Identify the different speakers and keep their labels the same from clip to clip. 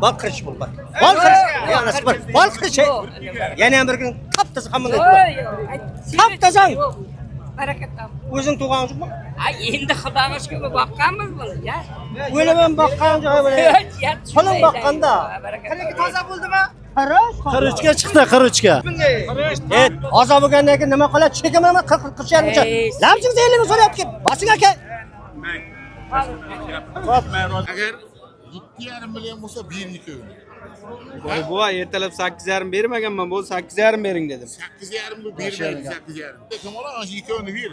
Speaker 1: Bal kırış bul bak. Bal kırış. Ya nasıl bak? Bal kırış. Yana bir gün taptası hamile. Taptasan.
Speaker 2: Bereket olsun.
Speaker 1: O'zing tug'an yo'qmi?
Speaker 2: Ay endi xudoga shukur boqqanmiz buni ya.
Speaker 1: O'yla men boqqan joy bo'la. Qo'lim boqqanda. Qaniki toza bo'ldimi?
Speaker 3: Qirishga chiqdi, qirishga.
Speaker 1: Toza bo'lgandan keyin nima qiladi? Chekaman qirishlarmicha. Lamchingiz elini so'rayapti. Bosing aka.
Speaker 4: Agar 2,5 million bo'lsa 1,2
Speaker 5: Voy buva ertalab 8,5 bermaganman, bu 8,5 bering dedim.
Speaker 4: 8,5 bu bermaydi, 8,5. Kamol ana shu ikkovini ber.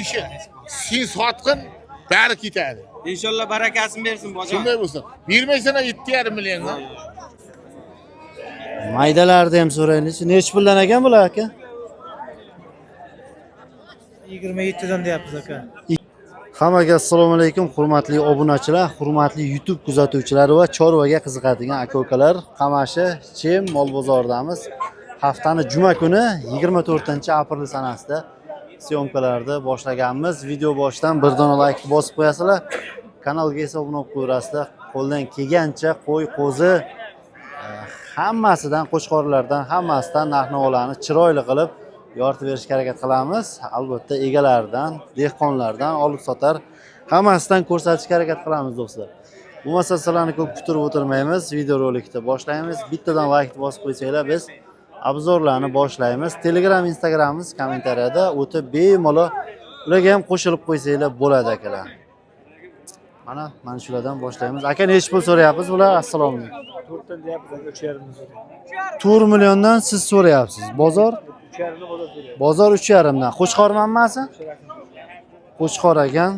Speaker 4: Ishi sen sotqin bari ketadi.
Speaker 5: Inshaalloh barakasini bersin bojon.
Speaker 4: Shunday bo'lsa, bermaysana 7,5 milliondan.
Speaker 3: Maydalarni ham so'raylik. Nech puldan ekan bular aka?
Speaker 6: 27 dan deyapmiz aka.
Speaker 3: Hammaga assalomu alaykum, hurmatli obunachilar, hurmatli YouTube kuzatuvchilari va chorvaga qiziqadigan aka-ukalar. Qamashi Chem mol bozoridamiz. Haftani juma kuni 24-aprel sanasida syomkalarni boshlaganmiz. Video boshidan bir dona like bosib qo'yasizlar. Kanalga esa obuna bo'lib qo'yasizlar. Qo'ldan kelgancha qo'y, qo'zi hammasidan, qo'chqorlardan, hammasidan narx-navolarni chiroyli qilib yoritib berishga harakat qilamiz. Albatta egalaridan, dehqonlardan olib sotar hammasidan ko'rsatishga harakat qilamiz do'stlar. Bu masalalarni ko'p kutirib o'tirmaymiz. Video rolikni boshlaymiz. Bittadan like bosib qo'ysanglar biz obzorlarni boshlaymiz. Telegram, Instagramimiz kommentariyada o'tib bemalol ularga ham qo'shilib qo'ysanglar bo'ladi akalar. Mana shulardan boshlaymiz. Aka nech pul so'rayapsiz bular? Assalomu alaykum.
Speaker 6: 4 dan deyapmiz aka, 3,5 dan so'rayapmiz.
Speaker 3: 4 milliondan siz so'rayapsiz. Bozor
Speaker 6: 3,5 dan bozor so'rayapmiz.
Speaker 3: Bozor 3,5 dan. Qo'chqor manbasi? Qo'chqor ekan.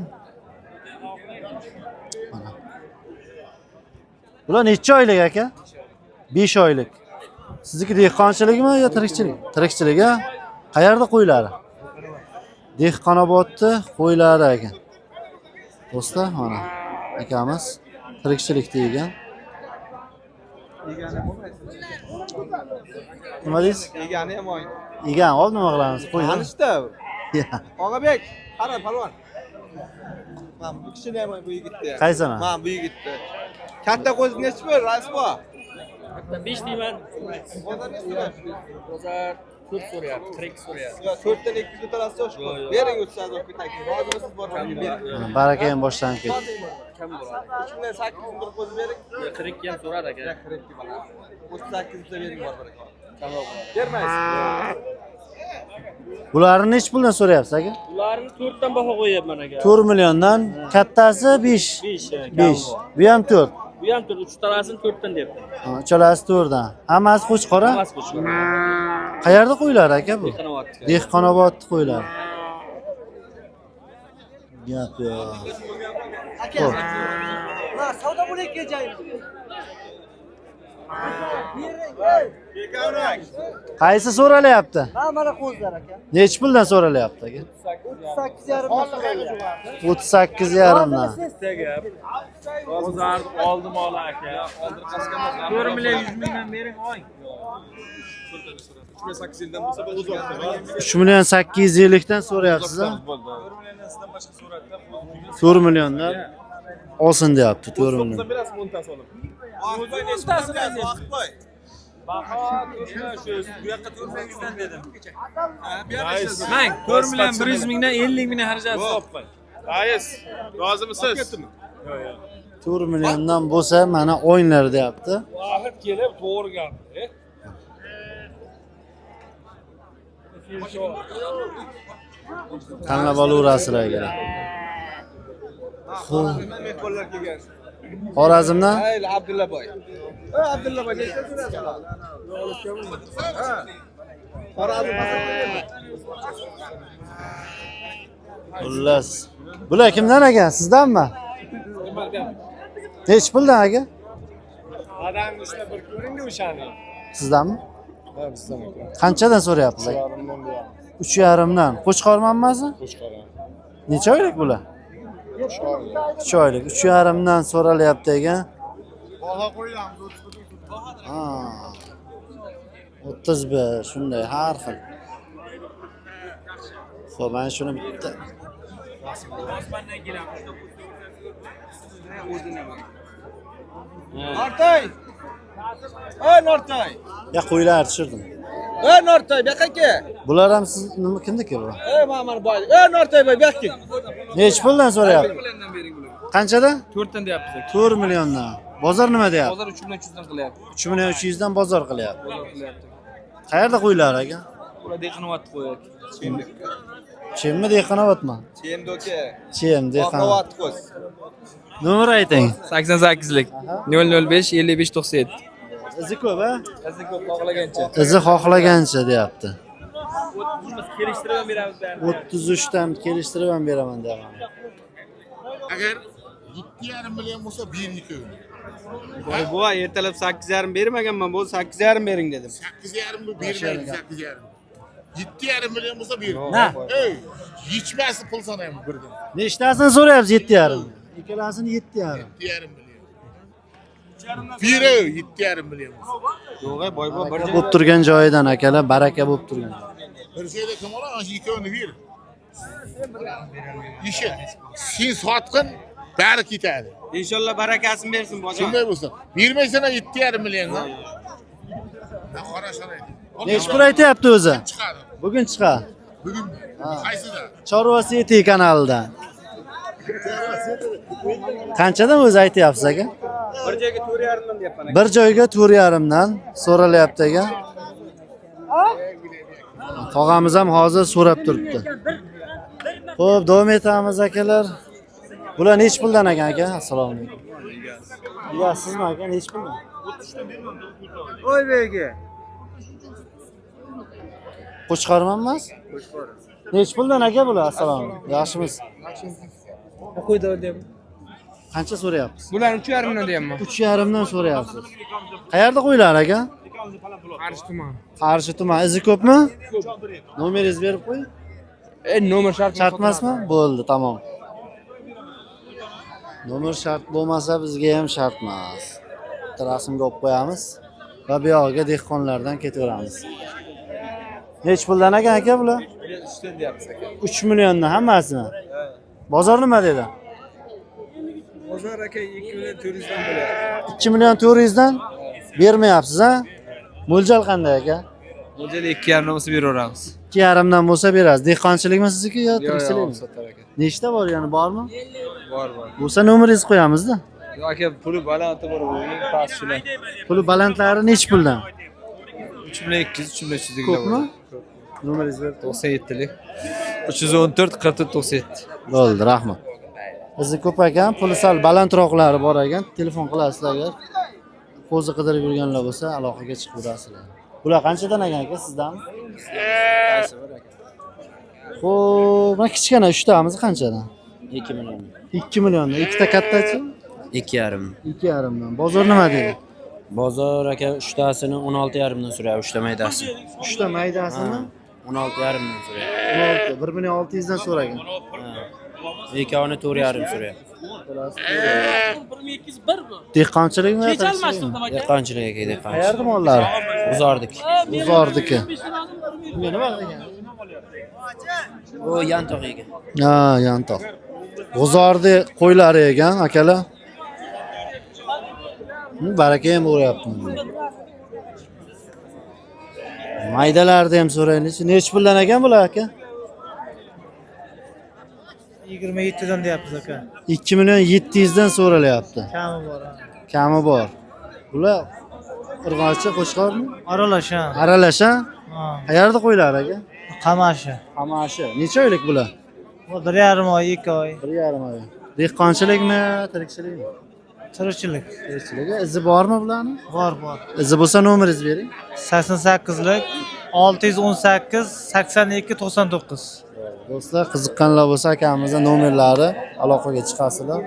Speaker 3: Bular necha oylik aka? 5 oylik. Sizniki dehqonchilikmi yo tirikchilik? Tirikchilik a? Qayerda qo'ylari? Dehqonobodda qo'ylari ekan. Do'stlar, mana akamiz tirikchilikda ekan. Nima deysiz?
Speaker 5: Egani ham oy.
Speaker 3: Egan, hop nima qilamiz? Qo'ying.
Speaker 5: Tanishda. Og'abek, qara palvon. Men bu kishini ham bu yigitni.
Speaker 3: Qaysini?
Speaker 5: Men bu yigitni. Katta qo'zi nechi bir, rais bu?
Speaker 7: 5 deyman.
Speaker 5: Bozor nechi?
Speaker 7: Bozor 4 so'rayapti, 42 so'rayapti.
Speaker 5: 4 dan 200 to'lasiz shu. Bering o'tsa o'qitayki. Rozimisiz bormang bering.
Speaker 3: Baraka ham boshlanib ketdi.
Speaker 7: Kam bo'ladi?
Speaker 5: 3 million 800 bir qo'zi bering.
Speaker 7: 42 ham so'radi aka.
Speaker 5: 42 mana. 38 ta bering bor baraka.
Speaker 7: Tamom.
Speaker 5: Bermaysiz.
Speaker 3: Bularni nech puldan so'rayapsiz aka?
Speaker 7: Ularni 4 dan baho qo'yapman aka.
Speaker 3: 4 milliondan, kattasi 5. 5. Bu ham 4.
Speaker 7: Bu ham 4, 3 talasini 4 dan deyapti.
Speaker 3: Uchalasi 4 dan. Hammasi qo'chqora?
Speaker 7: Hammasi qo'shib.
Speaker 3: Qayerda qo'ylar aka bu?
Speaker 7: Dehqonobodda.
Speaker 3: Dehqonobodda qo'ylar. Gap yo'q.
Speaker 1: Aka. Na savdo bo'layotgan joyim.
Speaker 3: Qaysi so'ralyapti?
Speaker 1: Ha, mana qo'zlar aka.
Speaker 3: Nech puldan so'ralyapti aka?
Speaker 1: 38,5
Speaker 3: 38,5 dan.
Speaker 7: Bozorni oldim ola aka. 4 million 100 mingdan bering oy.
Speaker 3: 3 million 850 dan so'rayapsiz a? 4 milliondan olsin deyapti, 4 million.
Speaker 7: Mang 4 million 100 mingdan 50 mingdan xarajat topmang.
Speaker 4: Rais, rozimisiz?
Speaker 3: 4 milliondan bo'lsa mana o'yinlar deyapti.
Speaker 7: Vaqt kelib to'g'ri gap.
Speaker 3: Tanlab olaverasizlar aka. Xo'p.
Speaker 5: Mehmonlar kelgan.
Speaker 3: Xorazmdan?
Speaker 5: Hayli Abdulla boy. Abdulla boy necha so'rayapsiz? Ha. Xorazm
Speaker 3: Xullas. Bular kimdan aka? Sizdanmi? Nech puldan aka?
Speaker 7: Adam ishda bir ko'ring-da o'shani.
Speaker 3: Sizdanmi?
Speaker 7: Ha, bizdan aka.
Speaker 3: Qanchadan so'rayapsiz aka? 3,5 dan. Qo'chqor manbasi?
Speaker 7: Qo'shqor.
Speaker 3: Necha oylik bular? 3 oylik. 3,5 dan so'ralyapti ekan.
Speaker 4: Baho qo'yamiz.
Speaker 3: Ha. 31 shunday har xil. Xo'p, mana shuni bitta.
Speaker 5: Nortoy. Ey Nortoy.
Speaker 3: Ya qo'ylar tushirdim.
Speaker 5: Ey Nortoy, bu yoqqa kel.
Speaker 3: Bular ham siz nima kimniki bu?
Speaker 5: Ey mana boy. Ey Nortoy boy, bu yoqqa kel.
Speaker 3: Nechi puldan so'rayapti? Qanchada?
Speaker 7: 4 dan deyapmiz aka.
Speaker 3: 4 milliondan. Bozor nima deyapti?
Speaker 7: Hozir 3 dan qilyapti.
Speaker 3: 3 million 300 dan bozor qilyapti. Qayerda qo'ylar aka?
Speaker 7: Ular dehqonovat qo'yadi. Shunday.
Speaker 3: Chemmi dehqonovatmi?
Speaker 5: Chemdoka.
Speaker 3: Chem dehqonovat.
Speaker 5: Qonovat qo'z.
Speaker 3: Nomer ayting.
Speaker 7: 88lik 005 55 97.
Speaker 3: Izi ko'p a?
Speaker 7: Sizni ko'p xohlagancha.
Speaker 3: Izi xohlagancha deyapti.
Speaker 7: Kelishtirib ham beramiz baribir.
Speaker 3: 33 dan kelishtirib ham beraman deyapman.
Speaker 4: Agar 7,5 million bo'lsa 1,2.
Speaker 5: Voy bu ertalab 8,5 bermaganman, bu 8,5 bering dedim.
Speaker 4: 8,5 bu bermaydi, 8,5. 7,5 million bo'lsa 1.
Speaker 3: Na.
Speaker 4: Ey, yechmasi pul sanaymi birdan.
Speaker 3: Nechtasini so'rayapsiz? 7,5. Ikkalasini 7,5.
Speaker 4: 7,5 million. 7,5 million.
Speaker 5: Yo'q, boy bu bir
Speaker 3: Bo'lib turgan joyidan akalar, baraka bo'lib turgan.
Speaker 4: Bir şeyde kamala anji ikkovini ber. İşi. Sen sotqin bari ketadi.
Speaker 5: inshaalloh barakasini bersin bojon.
Speaker 4: Shunday bo'lsa, bermaysana 7,5 milliondan. Ha, qora sanaydi.
Speaker 3: Nechi pul aytyapti o'zi?
Speaker 4: Chiqadi.
Speaker 3: Bugun chiqar.
Speaker 4: Bugun qaysida?
Speaker 3: Chorva City kanalidan. Qanchadan o'zi aytyapsiz aka?
Speaker 5: Bir joyga 4,5 dan deyapman.
Speaker 3: Bir joyga 4,5 dan so'ralyapti aka. Tog'amiz ham hozir so'rab turibdi. Xo'p, davom etamiz akalar. Bular nechi puldan ekan aka? Assalomu alaykum. Ya sizmi aka, nechi puldan?
Speaker 5: Voy begi.
Speaker 3: Qo'chqorman emas? Qo'chqor. Nechi puldan aka bular? Assalomu alaykum. Yaxshimiz?
Speaker 7: Qo'ydi deb.
Speaker 3: Qancha so'rayapsiz?
Speaker 7: Bularni 3,5 dan deyapman.
Speaker 3: 3,5 dan so'rayapsiz. Qayerda qo'ylar aka?
Speaker 7: Qarshi tuman.
Speaker 3: Qarshi tuman. Izi ko'pmi? Nomeringizni berib qo'ying.
Speaker 7: Nomer shart
Speaker 3: Shart emasmi? Bo'ldi, tamom. Nomer shart bo'lmasa bizga ham shart emas. Bitta rasmga olib qo'yamiz va bu yoqqa dehqonlardan ketaveramiz. Nechi puldan ekan aka bular?
Speaker 5: 3 dan deyapsiz aka.
Speaker 3: 3 milliondan hammasini. Bozor nima dedi?
Speaker 5: Bozor aka 2 million 400 dan bo'lyapti.
Speaker 3: 2 million 400 dan bermayapsiz ha? Mo'ljal qanday aka?
Speaker 5: Mo'ljali 2,5 dan bo'lsa beraveramiz.
Speaker 3: 2,5 dan bo'lsa berasiz. Dehqonchilikmi sizniki yo tirikchilikmi?
Speaker 5: sotar aka.
Speaker 3: Nechta bor yani, bormi?
Speaker 5: Bor.
Speaker 3: Bo'lsa nomeringizni qo'yamizda.
Speaker 5: Yo'q aka, puli baland bor, eng past shular.
Speaker 3: Puli balandlari nechi puldan?
Speaker 5: 3 million 200, 3 million 300
Speaker 3: Ko'pmi? Nomeringizni berib
Speaker 5: 97lik 314 44 97.
Speaker 3: bo'ldi, rahmat. Bizni ko'p ekan, puli sal balandroqlari bor ekan. Telefon qilasizlar agar qo'zi qidirib yurganlar bo'lsa, aloqaga chiqib turasizlar. Bular qanchadan ekan aka, sizdanmi?
Speaker 5: Qaysi bor aka?
Speaker 3: Xo'p, mana kichkina 3 tamiz qanchadan?
Speaker 8: 2 million.
Speaker 3: 2 milliondan. Ikkita kattachi?
Speaker 8: 2,5.
Speaker 3: 2,5 dan. Bozor nima dedi?
Speaker 8: Bozor aka 3tasini 16,5 dan so'rayapti, 3ta maydasi.
Speaker 3: 3 ta maydasini
Speaker 8: 16,5 dan so'rayapti.
Speaker 3: 16, 1,600 dan so'ragan.
Speaker 8: Ikkovini 4,5 so'rayapti.
Speaker 3: Dehqonchilikmi? Tirikchilikmi?
Speaker 8: Dehqonchilik aka, dehqonchilik.
Speaker 3: Qayerda mollari?
Speaker 8: G'uzordik.
Speaker 3: G'uzorniki. Nima degan?
Speaker 8: U yantoq ekan.
Speaker 3: Ha, yantoq. G'uzorni qo'ylari ekan, akalar. Baraka ham bo'lyapti. Maydalarni ham so'raylik. Nechi puldan ekan bular aka?
Speaker 6: 27 dan deyapmiz aka.
Speaker 3: 2 million 700 dan so'ralyapti.
Speaker 6: Kami bor.
Speaker 3: Kami bor. Bular urg'ochi, qo'chqormi?
Speaker 6: Aralash ha.
Speaker 3: Aralash ha?
Speaker 6: Ha.
Speaker 3: Qayerda qo'ylar aka?
Speaker 6: Qamashi.
Speaker 3: Qamashi. Necha oylik bular?
Speaker 6: Bu 1,5 oy, 2 oy.
Speaker 3: 1,5 oy. Dehqonchilikmi, tirikchilikmi?
Speaker 6: Tirikchilik.
Speaker 3: Tirikchilik. Izi bormi bularning?
Speaker 6: Bor.
Speaker 3: Izi bo'lsa nomeringizni bering.
Speaker 6: 88lik 618 82 99.
Speaker 3: Do'stlar, qiziqqanlar bo'lsa akamizning nomerlari, aloqaga chiqasizlar.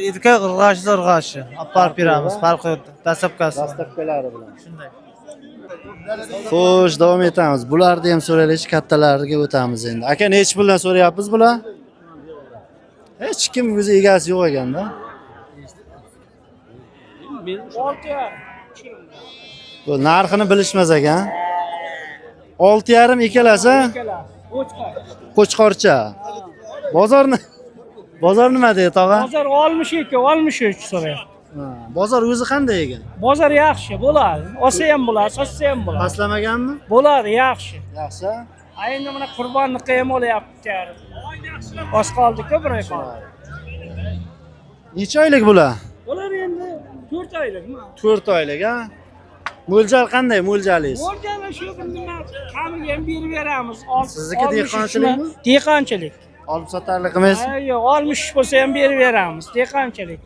Speaker 6: Erkak irg'ashi. Olib beramiz. Farqi yo'q. Dastlabkasi.
Speaker 3: Dastlabkalari bilan. Shunday. Xo'sh, davom etamiz. Bularni ham so'raylik, kattalariga o'tamiz endi. Aka, nechi puldan so'rayapmiz bular? Hech kim o'zi egasi yo'q ekanda. Bu narxini bilishmas ekan. 6,5 ikkalasi. Qo'chqorcha. Bozor nima deydi, tog'a?
Speaker 9: Bozor 62, 63 so'rayapti.
Speaker 3: Bozor o'zi qanday ekan?
Speaker 6: Bozor yaxshi bo'ladi. Olsa ham bo'ladi, sotsa ham bo'ladi.
Speaker 3: Paslamaganmi?
Speaker 6: Bo'ladi, yaxshi.
Speaker 3: Yaxshi.
Speaker 6: Endi mana qurbonlikqa ham olyapti. Oz qoldi-ku bir oy qoldi.
Speaker 3: Necha oylik bular?
Speaker 6: Bular endi 4 oylikmi?
Speaker 3: 4 oylik, ha? Mo'ljal qanday mo'ljalingiz?
Speaker 6: Mo'ljali shu nima qamiga ham berib beramiz.
Speaker 3: Sizniki dehqonchilikmi?
Speaker 6: Dehqonchilik.
Speaker 3: Olib sotarligimiz?
Speaker 6: Yo'q, 60 bo'lsa ham berib beramiz. Dehqonchilik.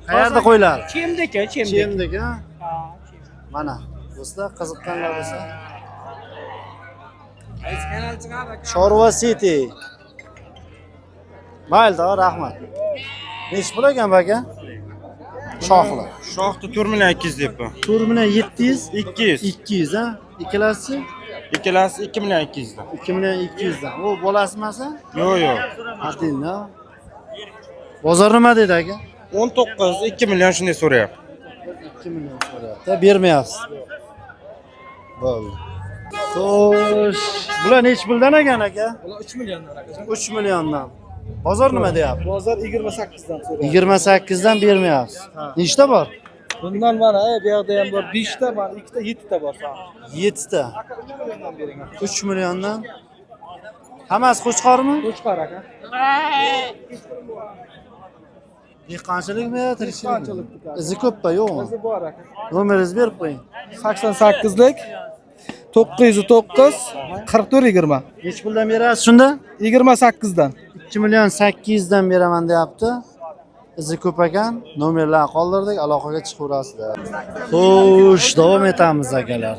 Speaker 3: Qayerda qo'ylar?
Speaker 6: Chemdiki.
Speaker 3: Chemdik, ha?
Speaker 6: Ha,
Speaker 3: Mana, do'stlar, qiziqqanlar bo'lsa. Chorva City. Mayli, rahmat. Nech pul ekan aka? Shoxli.
Speaker 7: Shoxni 4 million 200 deyapman.
Speaker 3: 4 million 700,
Speaker 7: 200.
Speaker 3: 200, ha? Ikkalasi
Speaker 7: Ikkalasi 2 million 200 dan.
Speaker 3: 2 million 200 dan. O bo'lasimasa?
Speaker 7: Yo'q.
Speaker 3: Adinda. Bozor nima dedi aka?
Speaker 7: 19, 2 million shunday so'rayapti.
Speaker 3: 2 million so'rayapti. Bermayapsiz. Bo'ldi. Xo'sh, bular nech puldan ekan aka?
Speaker 5: Bular 3 milliondan aka.
Speaker 3: 3 milliondan. Bozor nima deyapti?
Speaker 5: Bozor 28 dan so'rayapti.
Speaker 3: 28 dan bermayapsiz. Nechta bor?
Speaker 5: Bundan mana bu yoqda ham bor 5 ta, mana 2 ta, 7 ta bor.
Speaker 3: 7 ta.
Speaker 5: 3 milliondan bering.
Speaker 3: 3 milliondan. Hammasi qo'chqormi?
Speaker 5: Qo'chqor aka.
Speaker 3: Dehqonchilikmi, tirikchilikmi? Izi ko'pmi, yo'qmi?
Speaker 5: Izi bor aka.
Speaker 3: Nomeringizni berib qo'ying.
Speaker 5: 88lik 909 44 20.
Speaker 3: Nech puldan berasiz shunda?
Speaker 5: 28 dan.
Speaker 3: 2 million 800 dan beraman deyapti. Izi ko'p ekan. Nomerlarni qoldirdik, aloqaga chiqaverasizlar. Xo'sh, davom etamiz akalar.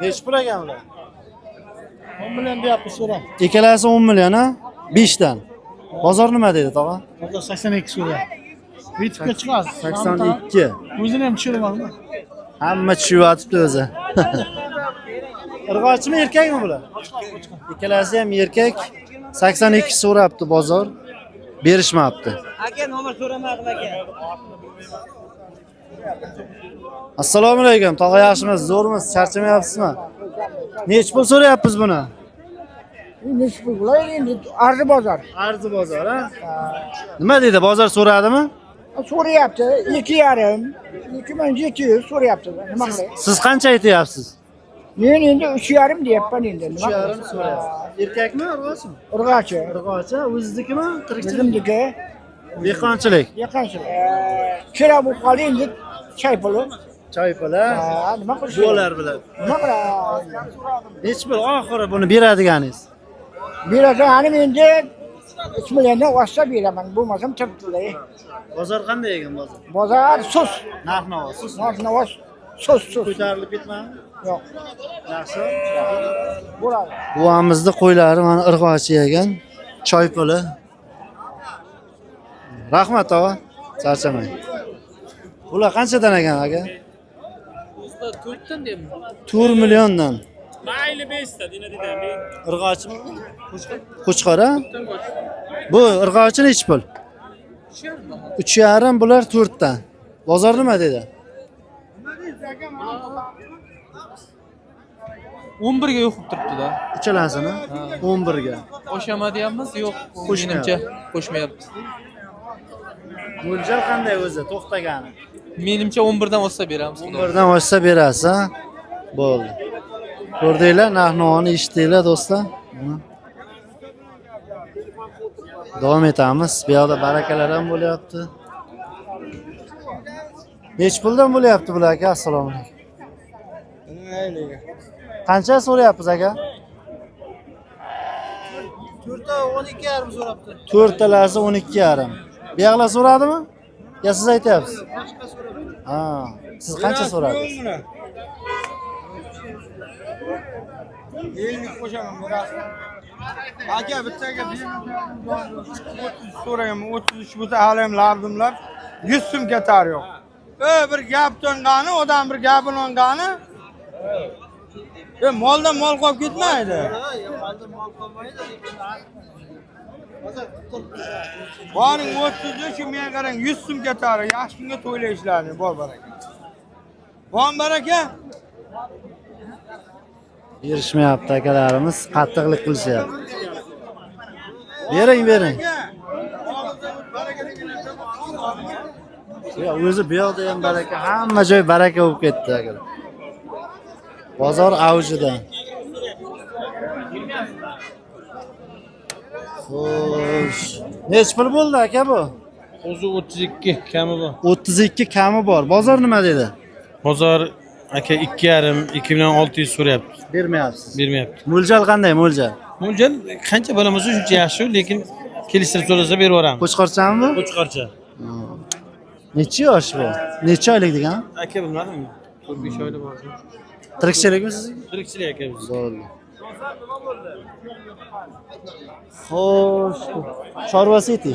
Speaker 3: Nech pul ekan ular?
Speaker 5: 10 million deyapti so'ram.
Speaker 3: Ikkalasi 10 million, ha? 5 dan. Bozor nima dedi, tog'a?
Speaker 5: Bozor 82 so'ram. YouTube'ga chiqasiz.
Speaker 3: 82.
Speaker 5: O'zini ham tushiramanmi?
Speaker 3: Hamma tushyapti o'zi. Irg'ochimi, erkakmi bular? Ikkalasi ham erkak. 82 so'rabdi bozor. Berishmabdi.
Speaker 1: Aka nomer so'ramadim aka.
Speaker 3: Assalomu alaykum, tog'a yaxshimisiz? Zo'rmisiz? Charchamayapsizmi? Nech pul so'rayapsiz buni?
Speaker 6: Nech pul bo'ladi endi? Arzi bozor.
Speaker 3: Arzi bozor, ha? Nima dedi? Bozor so'radimi?
Speaker 6: So'rayapti 2,5, 2700 so'rayapti. Nima qilay?
Speaker 3: Siz qancha aytyapsiz?
Speaker 6: Men endi 3,5 deyapman endi. Nima
Speaker 3: 3,5 so'rayapsiz. Erkakmi, urg'ochmi?
Speaker 6: Urg'ochi.
Speaker 3: Urg'ochi, o'ziznikimi? Tirikchilik.
Speaker 6: Bizimniki
Speaker 3: Dehqonchilik.
Speaker 6: yaqinchilik. Kira bo'lib qoldi endi chay puli.
Speaker 3: Choy puli.
Speaker 6: Nima qilish?
Speaker 3: Bo'lar bilan.
Speaker 6: Nima qilay?
Speaker 3: Nech pul oxiri buni beradiganingiz?
Speaker 6: Beradi, hani endi 3 milliondan oshsa beraman. Bo'lmasam turibdi.
Speaker 3: Bozor qanday ekan bozor?
Speaker 6: Bozor sus.
Speaker 3: Narx-navo sus.
Speaker 6: Narx-navo sus.
Speaker 3: Ko'tarilib ketmadimi?
Speaker 6: Yo'q.
Speaker 3: Yaxshi.
Speaker 6: Bo'ladi.
Speaker 3: Buvamizni qo'ylari mana irg'ochi ekan. Choy puli. Rahmat tog'a. Charchamang. Ular qanchadan ekan aka?
Speaker 2: 4 dan deyman.
Speaker 3: 4 milliondan.
Speaker 7: Mayli 5 ta dina dedami.
Speaker 3: Irg'ochimi? Qo'chqor, ha? Bu irg'ochi nech pul? 3,5, bular 4 dan. Bozor nima dedi?
Speaker 9: 11 ga yo'qib turibdi-da.
Speaker 3: Uchalasini 11 ga.
Speaker 9: Qo'shama deyapmiz, yo'q.
Speaker 3: Qo'shmayapti.
Speaker 9: Qo'shmayapti.
Speaker 3: Mo'ljal qanday o'zi to'xtagani?
Speaker 9: Menimcha 11 dan olsa beramiz.
Speaker 3: 11 dan oshsa berasiz, ha? Bo'ldi. Ko'rdinglar, narx-navoni eshitdinglar do'stlar. Davom etamiz. Bu yoqda barakalar ham bo'lyapti. Nech puldan bo'lyapti bular aka? Assalomu alaykum. Qancha so'rayapsiz aka?
Speaker 5: 4ta 12,5 so'rabdi.
Speaker 3: 4talasi 12,5. Bu yoqlar so'radimi? Ya siz aytyapsiz? Ha, siz qancha so'radingiz?
Speaker 5: Ellik qo'shaman berasiz. Aka bittaga so'rayman 33 bo'lsa hali ham labdimlar 100 so'm ketar yo'q. Bir gap to'ngani, odam bir gapini olgani. Moldan mol qolib ketmaydi. Moldan mol qolmaydi. Boring 30 shu menga qarang 100 so'm ketar. Yaxshi kunga to'ylayishlarni bor baraka. Bon baraka.
Speaker 3: Berishmayapti akalarimiz, qattiqlik qilishyapti. Bering. Ya o'zi bu yoqda ham baraka, hamma joy baraka bo'lib ketdi aka. Bozor avjida. Xo'sh. Nech pul bo'ldi aka bu?
Speaker 7: O'zi 32 kami bor.
Speaker 3: 32 kami bor. Bozor nima dedi?
Speaker 7: Bozor aka 2,5 2600 so'rayapti.
Speaker 3: Bermayapsiz.
Speaker 7: Bermayapti.
Speaker 3: Mo'ljal qanday mo'ljal?
Speaker 7: Mo'ljal qancha bo'lmasa shuncha yaxshi, lekin kelishtirib so'rasa berib yuboramiz.
Speaker 3: Qo'chqorchami bu?
Speaker 7: Qo'chqorcha.
Speaker 3: Necha yosh bu? Necha oylik degan?
Speaker 7: Aka bilmadim. 4-5 oyda bor.
Speaker 3: Tirikchilikmi siz?
Speaker 7: Tirikchilik aka biz.
Speaker 3: Bo'ldi. Xo'sh. Chorva City.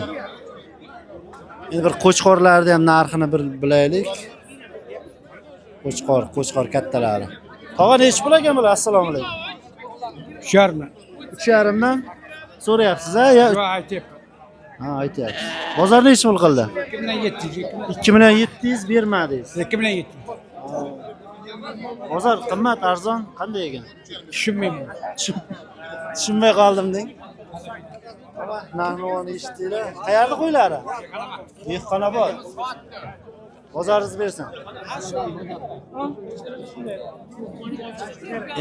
Speaker 3: Endi bir qo'chqorlarni ham narxini bir bilaylik. Qo'chqor kattalari. Tog'a nech pul ekan bular? Assalomu alaykum.
Speaker 5: 3,5.
Speaker 3: 3,5 dan so'rayapsiz a?
Speaker 5: Yo, aytyapman.
Speaker 3: Ha, aytyapsiz. Bozor nech pul qildi? 2,700 bermadingiz.
Speaker 5: 2,7.
Speaker 3: Bozor qimmat, arzon qanday ekan?
Speaker 5: Tushunmayman.
Speaker 3: Tushunmay qoldim deng. Narxni eshitdinglar. Qayerda qo'ylari? Dehqonobod. Bozoringiz bersin.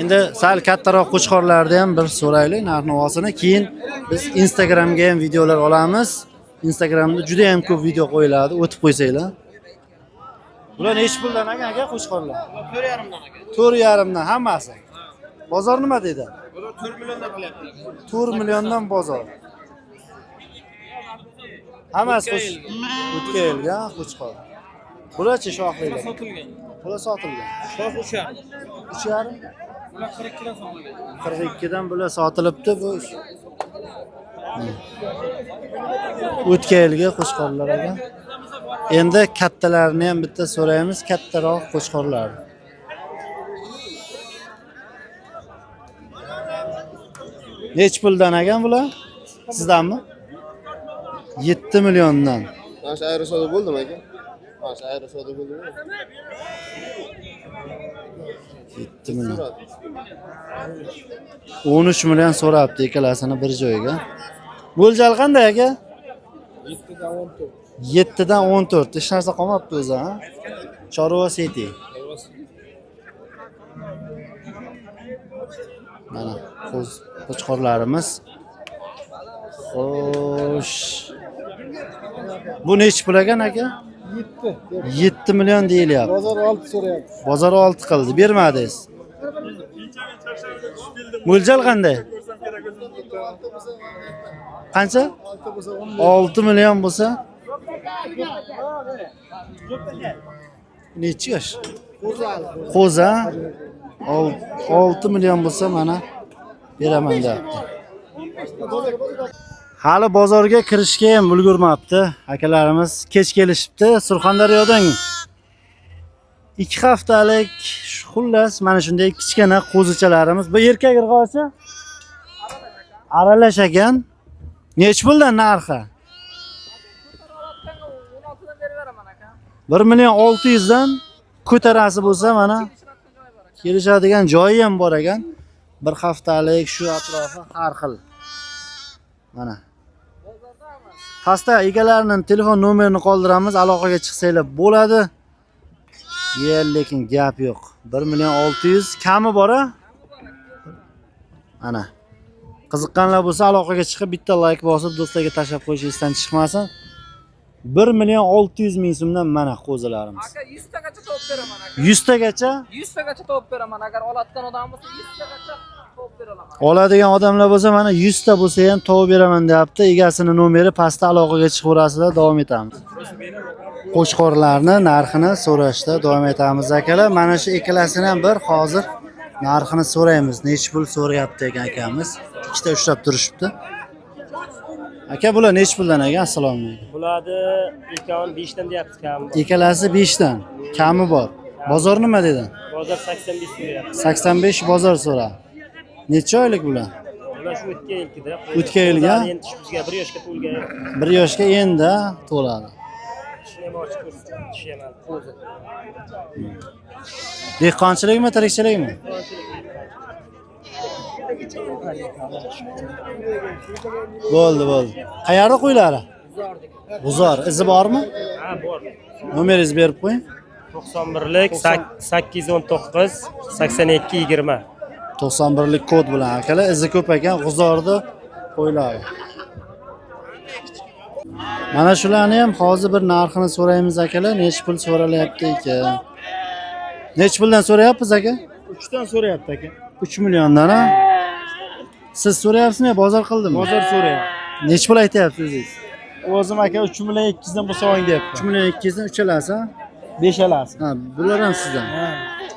Speaker 3: Endi sal kattaroq qo'chqorlarni ham bir so'raylik narx-navosini. Keyin biz Instagramga ham videolar olamiz. Instagramda juda ham ko'p video qo'yiladi, o'tib qo'ysanglar. Bular nech puldan aka qo'chqorlar?
Speaker 1: 4,5 dan aka.
Speaker 3: 4,5 dan hammasi. Bozor nima dedi?
Speaker 1: Bular 4 milliondan qilyapti.
Speaker 3: 4 milliondan bozor. Hammasi o'tga yilga qo'chqor. Bularchi shoxlilar?
Speaker 7: Sotilgan.
Speaker 3: Bular sotilgan.
Speaker 7: Shox 3,5.
Speaker 3: 3,5?
Speaker 7: Bular 42 dan sotilgan.
Speaker 3: 42 dan bular sotilibdi bu. O'tga yilga qo'chqorlar ekan. Endi kattalarni ham bitta so'raymiz, kattaroq qo'chqorlar. Nech puldan ekan bular? Sizdanmi? 7 milliondan.
Speaker 10: Mana shu aerosoda bo'ldimi aka? Mana shu aerosoda bo'ldimi?
Speaker 3: 7 million. 13 million so'rabdi ikkalasini bir joyga. Mo'ljal qanday aka? 7 dan 14. Hech narsa qolmabdi o'zi, ha? Chorva City. Mana qo'chqorlarimiz. Xo'sh. Bu nech pul ekan aka? 7 million deyilyapti.
Speaker 10: Bozor 6 so'rayapti.
Speaker 3: Bozor 6 qildi, bermadingiz. Mo'ljal qanday? Qancha? 6 million bo'lsa? Necha yosh? Qo'za. 6 million bo'lsa mana beraman deyapti. Hali bozorga kirishga ham ulgurmabdi. Akalarimiz kech kelishibdi. Surxondaryodan 2 haftalik xullas mana shunday kichkina qo'zichalarimiz. Bu erkak irg'ochi aralash ekan. Nech puldan narxi? 1 million 600 dan ko'tarasi bo'lsa mana kelishadigan joyi ham bor ekan. Bir haftalik shu atrofi har xil. Mana. Pastda egalarining telefon nomerini qoldiramiz, aloqaga chiqsanglar bo'ladi. Lekin gap yo'q. 1 million 600 kami bor-a? Ana. Qiziqqanlar bo'lsa aloqaga chiqib bitta like bosib do'stlarga tashlab qo'yishingizdan chiqmasin. 1 million 600 ming so'mdan mana qo'zilarimiz.
Speaker 2: Aka 100 tagacha topib beraman aka.
Speaker 3: 100 tagacha?
Speaker 2: 100 tagacha topib beraman. Agar oladigan odam bo'lsa 100 tagacha topib beraman.
Speaker 3: Oladigan odamlar bo'lsa mana 100 ta bo'lsa ham topib beraman deyapti. Egasini nomeri pastda aloqaga chiqaverasizlar, davom etamiz. Qo'chqorlarni narxini so'rashda davom etamiz akalar. Mana shu ikkalasini ham bir hozir narxini so'raymiz. Nech pul so'rayapti ekan akamiz. Ikkita ushlab turishibdi. Aka bular nech puldan ekan? Assalomu alaykum.
Speaker 8: Bularni ikkovi 5 dan deyapti kami.
Speaker 3: Ikkalasi 5 dan. Kami bor. Bozor nima dedi?
Speaker 8: Bozor 85 deyapti.
Speaker 3: 85 bozor so'ra. Necha oylik bular?
Speaker 8: Bular shu o'tgan yilgida.
Speaker 3: O'tgan yilga?
Speaker 8: Endi bizga 1 yoshga to'lgan.
Speaker 3: 1 yoshga endi to'ladi.
Speaker 8: Shuni ham ochib ko'rsatdim. Tushaman. Qo'zi.
Speaker 3: Dehqonchilikmi, tirikchilikmi? Bo'ldi. Qayerda qo'ylari? G'uzor. Izi bormi?
Speaker 8: Ha, bor.
Speaker 3: Nomeringizni berib qo'ying.
Speaker 11: 91lik 819 82 20.
Speaker 3: 91lik kod bilan akalar, izi ko'p ekan, g'uzorni qo'ylari. Mana shularni ham hozir bir narxini so'raymiz akalar, necha pul so'ralyapti ekan. Necha puldan so'rayapmiz aka?
Speaker 5: 3 dan so'rayapti aka.
Speaker 3: 3 milliondan ha? Siz so'rayapsizmi, bozor qildimi?
Speaker 5: Bozor so'rayapti.
Speaker 3: Necha pul aytyapsiz o'zingiz?
Speaker 5: O'zim aka 3 million 200 dan bo'lsa oling deyapti.
Speaker 3: 3 million 200 dan uchalasi ha?
Speaker 5: 5 alasi.
Speaker 3: Ha, bular ham sizdan.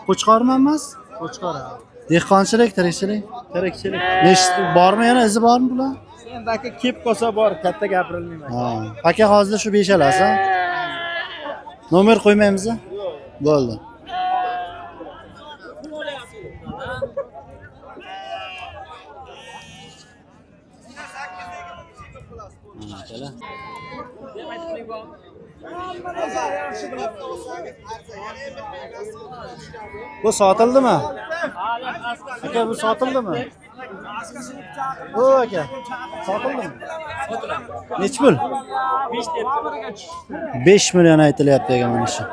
Speaker 3: Qo'chqormi emas?
Speaker 5: Qo'chqor.
Speaker 3: Dehqonchilik, tirikchilik.
Speaker 5: Tirikchilik.
Speaker 3: Nechta bormi yana, izi bormi bular?
Speaker 5: Endi aka kelib qolsa bor, katta gapirilmayman.
Speaker 3: Ha. Aka hozir shu 5 alasi ha? Nomer qo'ymaymiz? Bo'ldi. Bu sotildimi? Aka bu sotildimi? O aka, sotildimi? Nech pul? 5 million aytilyapti aka mana shu.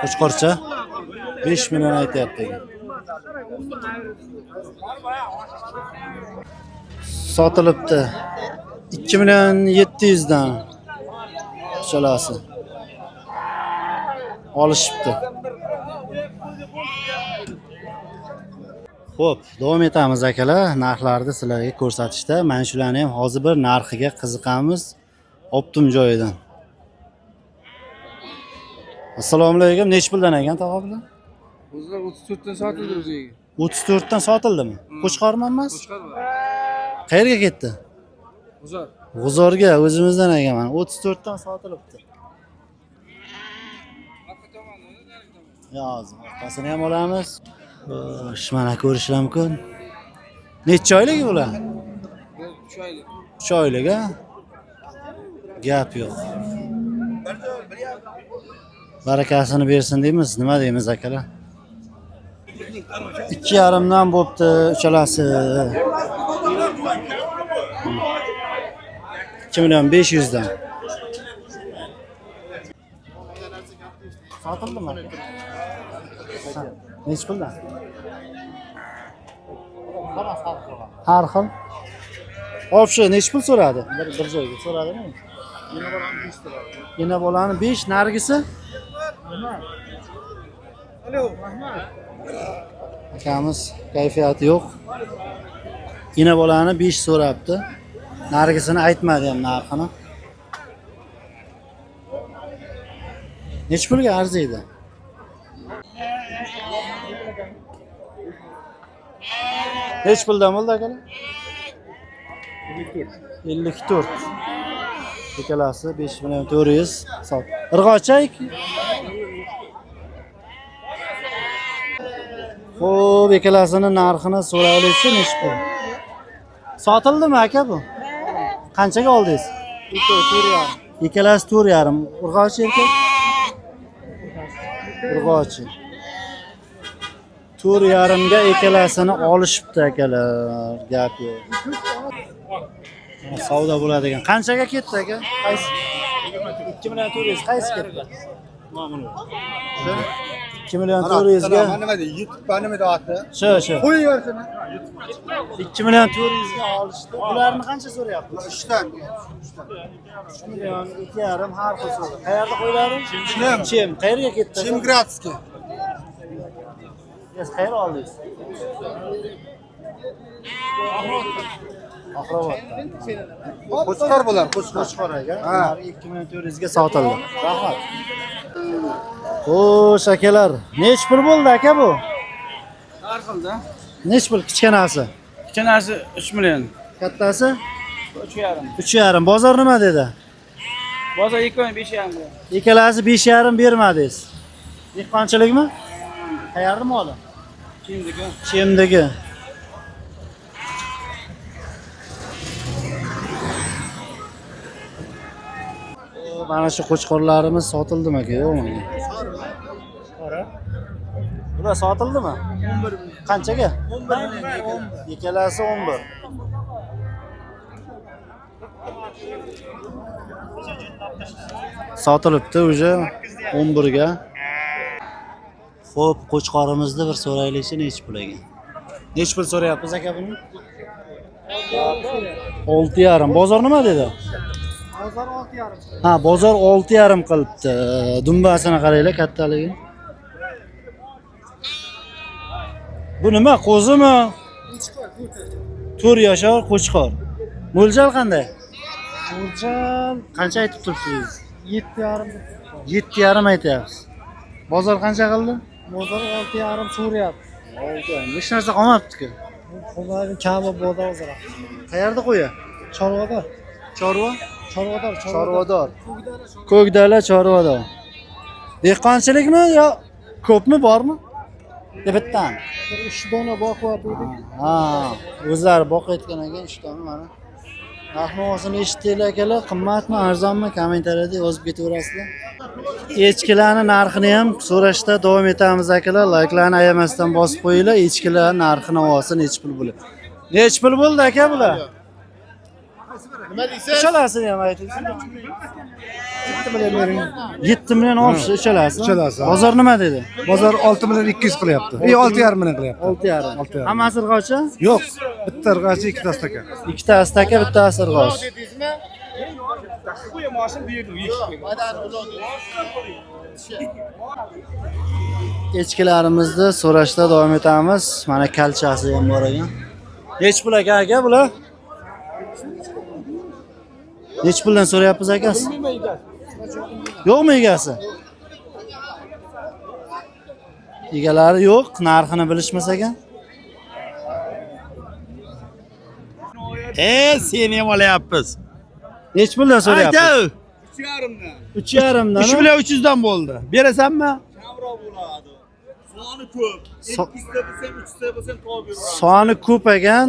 Speaker 3: Qo'chqorcha 5 million aytyapti aka. Sotilibdi. 2 million 700 dan. Chalasi. Olishibdi. Xo'p, davom etamiz akalar. Narxlarni sizlarga ko'rsatishda. Mana shularni ham hozir bir narxiga qiziqamiz. Optim joyidan. Assalomu alaykum. Nech puldan ekan tog'a bular?
Speaker 2: O'zlar 34 dan sotildi o'ziga.
Speaker 3: 34 dan sotildimi? Qo'chqormi emas?
Speaker 2: Qo'chqor bor.
Speaker 3: Qayerga ketdi?
Speaker 2: G'uzor.
Speaker 3: G'uzorga o'zimizdan ekanman. 34 dan sotilibdi. Yo'q, orqasini ham olamiz. Xo'sh, mana ko'rishlar mumkin. Necha oylik bular?
Speaker 2: 3 oylik.
Speaker 3: 3 oylik ha? Gap yo'q. Barakasini bersin deymiz. Nima deymiz akalar? 2,5 dan bo'pti uchalasi. 2 million 500 dan. Sotildimi? Necha puldan? Har xil. Hop shu necha pul so'radi? Bir joyga so'radimi? Yana bolani 5, nargisi? Akamiz kayfiyati yo'q. Yana bolani 5 so'rabdi. Nargisini aytmadi ham narxini. Necha pulga arziydi? Necha puldan bo'ldi akalar? 54. Ikkalasi 5 million 400 sot. Irg'ochak. Xo'p, ikkalasini narxini so'raylikchi, necha pul? Sotildimi aka bu? Qanchaga oldingiz? 4,5. Ikkalasi 4,5. Urg'ochi erkak? Urg'ochi. 4,5 ga ikkalasini olishibdi akalar. Gap yo'q. Savdo bo'ladigan. Qanchaga ketdi aka? Qaysi? 2 million 400 qaysi ketdi? Ma'mul. 2 million 400 ga.
Speaker 5: Nima deydi? YouTube nima deyapti?
Speaker 3: Shu.
Speaker 5: Qo'yaversana.
Speaker 3: 2 million 400 ga olishdi. Ularni qancha so'rayapti?
Speaker 5: 3 dan.
Speaker 3: 3 million 2,5 har xil so'radi. Qayerda qo'yladi? Chim. Qayerga ketdi?
Speaker 5: Chimgradskiy.
Speaker 3: Siz qayerga oldingiz? Oxirobodda.
Speaker 5: Qo'chqor bo'lar,
Speaker 3: Qo'chqor aka. Ha, 2 million 400 ga sotildi. Rahmat. Xo'sh akalar, nech pul bo'ldi aka bu?
Speaker 2: Har xilda.
Speaker 3: Nech pul kichkanasi?
Speaker 2: Kichkinasi 3 million.
Speaker 3: Kattasi?
Speaker 2: 3,5.
Speaker 3: 3,5. Bozor nima dedi?
Speaker 2: Bozor 2,5.
Speaker 3: Ikkalasi 5,5 bermadingiz. Dehqonchilikmi? Qayerda moli? Chimdagi. Mana shu qo'chqorlarimiz sotildimi aka, yo'qmi? Qora. Bular sotildimi? 11 million. Qanchaga? 11 million. Ikkalasi 11. Sotilibdi уже 11 ga. Xo'p, qo'chqorimizni bir so'raylikchi nech pul ekan? Nech pul so'rayapmiz aka buni? 6,5. Bozor nima dedi?
Speaker 6: Bozor 6,5.
Speaker 3: Ha, bozor 6,5 qilibdi. Dumbasini qaranglar kattaligi. Bu nima? Qo'zimi? 4 yashar qo'chqor. Mo'ljal qanday?
Speaker 6: Mo'ljal
Speaker 3: Qancha aytib turibsiz?
Speaker 6: 7,5.
Speaker 3: 7,5 aytyapsiz. Bozor qancha qildi?
Speaker 6: Bozor 6,5 so'rayapti.
Speaker 3: 6,5. Hech narsa qolmabdi-ku.
Speaker 6: Qo'ylarning kami bozor o'zaro.
Speaker 3: Qayerda qo'ya?
Speaker 6: Chorvador.
Speaker 3: Chorva?
Speaker 6: Chorvador.
Speaker 3: Ko'kdala Chorvador. Dehqonchilikmi yo ko'pmi bormi? Yo bittami?
Speaker 6: 3 dona boqyapti.
Speaker 3: Ha, o'zlari boqayotgan ekan 3 dona mana. Narx-navosini eshitdinglar akalar, qimmatmi, arzonmi? Kommentariyada yozib ketaverasizlar. Echkilarning narxini ham so'rashda davom etamiz akalar. Layklarni ayamasdan bosib qo'yinglar. Echkilar narx-navosi nech pul bo'ladi? Nech pul bo'ldi aka bular?
Speaker 10: Nima deysiz?
Speaker 3: Uchalasini ham aytingchi.
Speaker 6: 7 million bering.
Speaker 3: 7 million olib uchalasi.
Speaker 6: Uchalasi.
Speaker 3: Bozor nima dedi?
Speaker 6: Bozor 6 million 200 qilyapti. 6,5 million qilyapti.
Speaker 3: 6,5. Hammasi irg'ovchi?
Speaker 6: Yo'q. Bitta irg'achi, ikkita staka.
Speaker 3: Ikkitasi taka, bittasi irg'och.
Speaker 10: Dedingizmi?
Speaker 3: Echkilarimizni so'rashda davom etamiz. Mana kalchasi ham bor ekan. Nech pul aka bular? Nech puldan so'rayapsiz aka? Yo'qmi egasi? Egalari yo'q, narxini bilishmas ekan.
Speaker 5: Seni ham olyapmiz.
Speaker 3: Nech puldan so'rayapsiz?
Speaker 5: 3,5dan.
Speaker 3: 3,5 dan.
Speaker 5: 3 million 300 dan bo'ldi. Berasanmi?
Speaker 3: Soni ko'p ekan.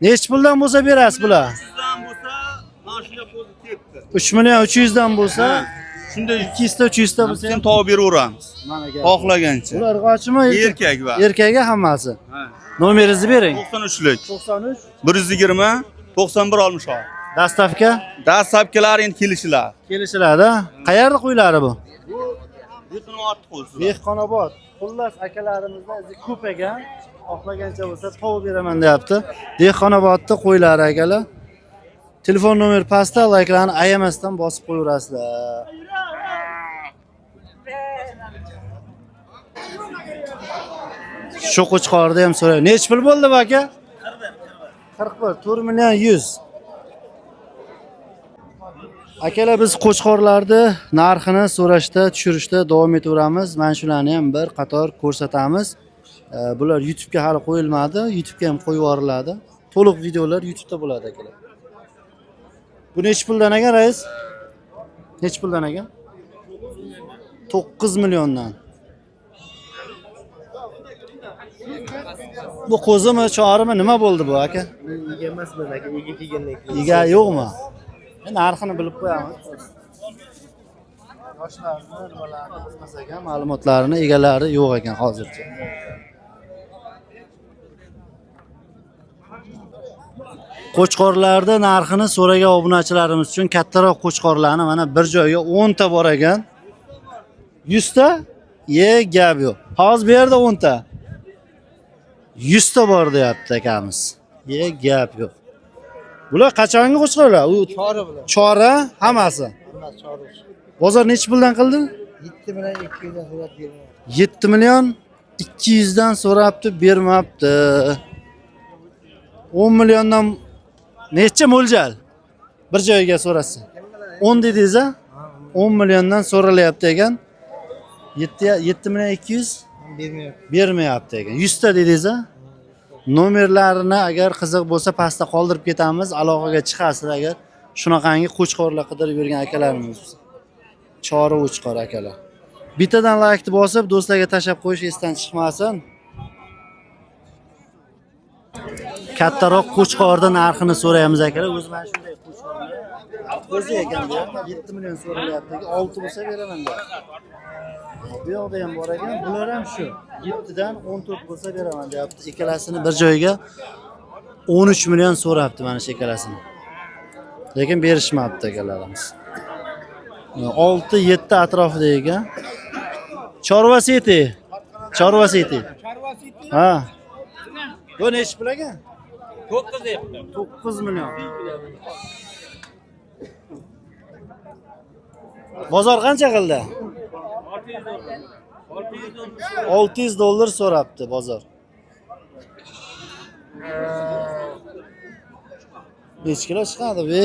Speaker 3: Nech puldan bo'lsa berasiz bular? 3 million 300 dan bo'lsa,
Speaker 5: Shunda
Speaker 3: 200 ta 300 ta bo'lsa ham
Speaker 5: topib beraveramiz.
Speaker 3: mana gap.
Speaker 5: Xohlagancha.
Speaker 3: Ular irg'ochimi?
Speaker 5: Erkak va
Speaker 3: Erkakga hammasi. Nomeringizni bering.
Speaker 5: 93lik
Speaker 3: 93
Speaker 5: 120 91 olmush.
Speaker 3: Dastavka
Speaker 5: Dastlabkilar endi kelishlar.
Speaker 3: kelishiladi. Qayerda qo'ylari bu?
Speaker 5: Dehqonobod qo'ysin.
Speaker 3: Dehqonobod. Xullas akalarimizda izi ko'p ekan. Xohlagancha bo'lsa tovib beraman deyapti. Dehqonobodda qo'ylari akalar. Telefon nomeri pastda, layklarni ayamasdan bosib qo'yaverasizlar. Shu qo'chqorni ham so'ray. Nech pul bo'ldi bu aka? 41. 4 million 100. Akalar biz qo'chqorlarni narxini so'rashda, tushirishda davom etaveramiz. Mana shularni ham bir qator ko'rsatamiz. Bular YouTube'ga hali qo'yilmadi. YouTube'ga ham qo'yib yuboriladi. To'liq videolar YouTube'da bo'ladi akalar. Bu nech puldan ekan, rais? Nech puldan ekan? 9 milliondan. Bu qo'zimi, chorimi, nima bo'ldi bu aka?
Speaker 10: Ega emasman aka, ega kelgandan keyin.
Speaker 3: Ega yo'qmi? Narxini bilib qo'yamiz. Yoshlarni nimalarni bilmas ekan, ma'lumotlarini egalari yo'q ekan hozircha. Qo'chqorlarda narxini so'ragan obunachilarimiz uchun kattaroq qo'chqorlarni mana bir joyga 10 ta bor ekan. 100 ta? Gap yo'q. Hozir bu yerda 10 ta. 100 ta bor deyapti akamiz. Gap yo'q. Bular qachongi qo'chqorlar? U
Speaker 6: Chora bilan.
Speaker 3: chora hammasi.
Speaker 6: Hammasi chora.
Speaker 3: Bozor nech puldan qildi?
Speaker 6: 7 million 200 dan so'rab bermayapti.
Speaker 3: 7 million 200 dan so'rabdi, bermabdi. 10 milliondan necha mo'ljal? Bir joyga so'rasa. 10 dedingiz a? 10 milliondan so'ralyapti ekan. 7 million 200
Speaker 6: Bermayapti.
Speaker 3: bermayapti ekan. 100 ta dedingiz a? Nomerlarini agar qiziq bo'lsa pastda qoldirib ketamiz, aloqaga chiqasiz agar shunaqangi qo'chqorlar qidirib yurgan akalarimiz. Chora qo'chqor akalar. Bittadan laykni bosib, do'stlarga tashab qo'yish esdan chiqmasin. Kattaroq qo'chqorda narxini so'raymiz akalar. O'zi mana shunday qo'chqorlar. O'zi ekan bu 7 million so'ralyapti. 6 bo'lsa beraman deyapti. Bu yoqda ham bor ekan. Bular ham shu. 7 dan 14 bo'lsa beraman deyapti. Ikkalasini bir joyga 13 million so'rabdi mana shu ikkalasini. Lekin berishmabdi akalarimiz. 6-7 atrofida ekan. Chorva seti. Chorva seti. Ha. Bu nechi pul ekan?
Speaker 7: 9 deyapti.
Speaker 3: 9 million. Bozor qancha qildi? 600 dollar so'rabdi bozor. Nechi kilo chiqadi bu?